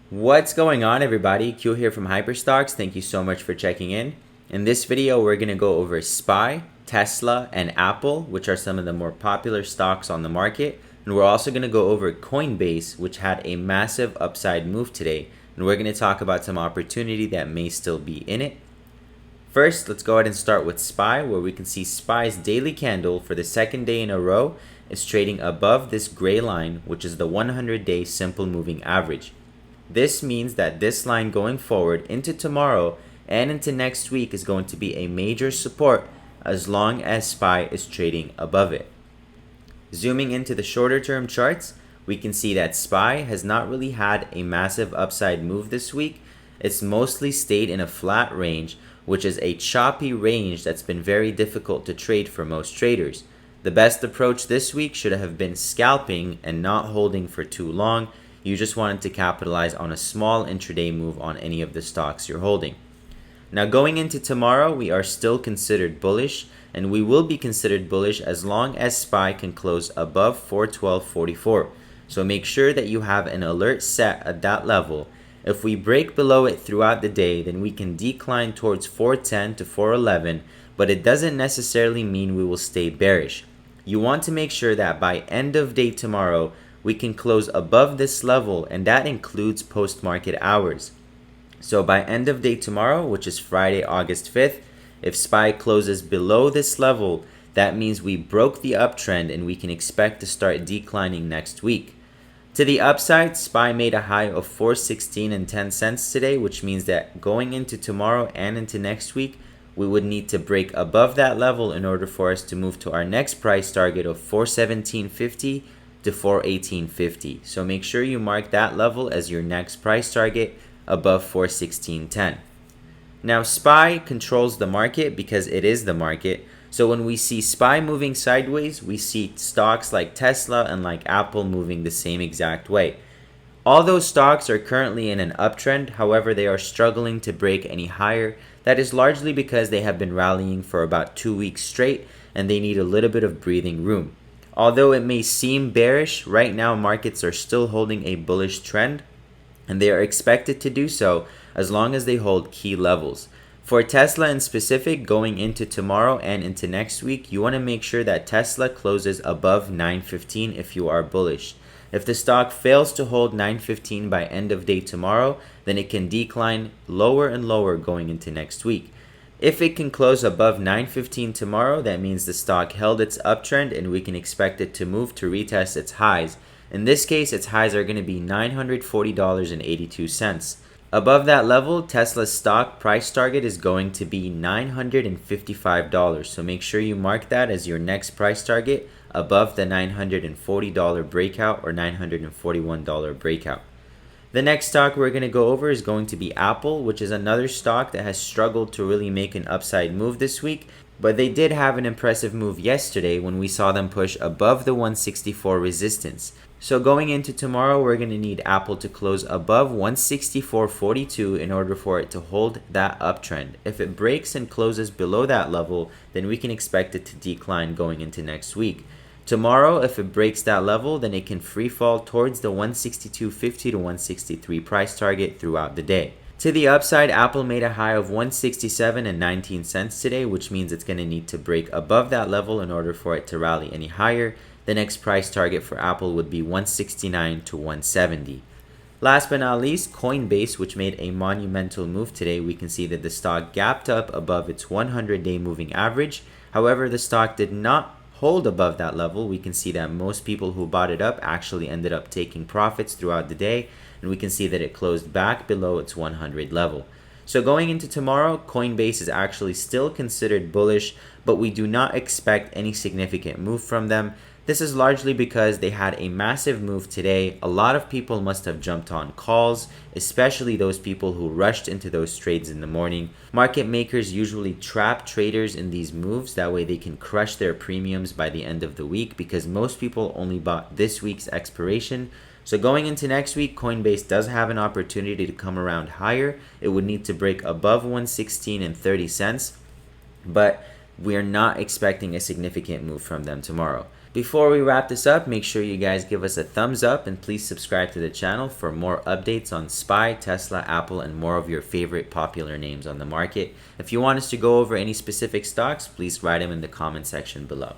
What's going on, everybody? Q here from Hyperstocks. Thank you so much for checking in. In this video, we're going to go over SPY, Tesla, and Apple, which are some of the more popular stocks on the market. And we're also going to go over Coinbase, which had a massive upside move today. And we're going to talk about some opportunity that may still be in it. First, let's go ahead and start with SPY, where we can see SPY's daily candle for the second day in a row is trading above this gray line, which is the 100-day simple moving average. This means that this line going forward into tomorrow and into next week is going to be a major support as long as SPY is trading above it. Zooming into the shorter term charts, we can see that SPY has not really had a massive upside move this week. It's mostly stayed in a flat range, which is a choppy range that's been very difficult to trade for most traders. The best approach this week should have been scalping and not holding for too long. You just wanted to capitalize on a small intraday move on any of the stocks you're holding. Now going into tomorrow, we are still considered bullish, and we will be considered bullish as long as SPY can close above 412.44. So make sure that you have an alert set at that level. If we break below it throughout the day, then we can decline towards 410 to 411, but it doesn't necessarily mean we will stay bearish. You want to make sure that by end of day tomorrow, we can close above this level, and that includes post-market hours. So by end of day tomorrow, which is Friday, August 5th, if SPY closes below this level, that means we broke the uptrend and we can expect to start declining next week. To the upside, SPY made a high of 416 and 10 cents today, which means that going into tomorrow and into next week, we would need to break above that level in order for us to move to our next price target of 417.50 to 418.50. So make sure you mark that level as your next price target above 416.10. Now SPY controls the market because it is the market. So when we see SPY moving sideways, we see stocks like Tesla and like Apple moving the same exact way. All those stocks are currently in an uptrend, however they are struggling to break any higher. That is largely because they have been rallying for about 2 weeks straight and they need a little bit of breathing room. Although it may seem bearish, right now markets are still holding a bullish trend, and they are expected to do so as long as they hold key levels. For Tesla in specific, going into tomorrow and into next week, you want to make sure that Tesla closes above 915 if you are bullish. If the stock fails to hold 915 by end of day tomorrow, then it can decline lower and lower going into next week. If it can close above 915 tomorrow, that means the stock held its uptrend and we can expect it to move to retest its highs. In this case, its highs are going to be $940.82. Above that level, Tesla's stock price target is going to be $955. So make sure you mark that as your next price target above the $940 breakout or $941 breakout. The next stock we're going to go over is going to be Apple, which is another stock that has struggled to really make an upside move this week, but they did have an impressive move yesterday when we saw them push above the 164 resistance. So going into tomorrow, we're going to need Apple to close above 164.42 in order for it to hold that uptrend. If it breaks and closes below that level, then we can expect it to decline going into next week. Tomorrow, if it breaks that level, then it can free fall towards the 162.50 to 163 price target throughout the day. To the upside, Apple made a high of 167 and 19 cents today, which means it's going to need to break above that level in order for it to rally any higher. The next price target for Apple would be 169 to 170. Last but not least, Coinbase, which made a monumental move today. We can see that the stock gapped up above its 100-day moving average. However, the stock did not hold above that level. We can see that most people who bought it up actually ended up taking profits throughout the day, and we can see that it closed back below its 100 level. So going into tomorrow, Coinbase is actually still considered bullish, but we do not expect any significant move from them. This is largely because they had a massive move today. A lot of people must have jumped on calls, especially those people who rushed into those trades in the morning. Market makers usually trap traders in these moves. That way they can crush their premiums by the end of the week because most people only bought this week's expiration. So going into next week, Coinbase does have an opportunity to come around higher. It would need to break above 116 and 30 cents, but we are not expecting a significant move from them tomorrow. Before we wrap this up, make sure you guys give us a thumbs up and please subscribe to the channel for more updates on SPY, Tesla, Apple, and more of your favorite popular names on the market. If you want us to go over any specific stocks, please write them in the comment section below.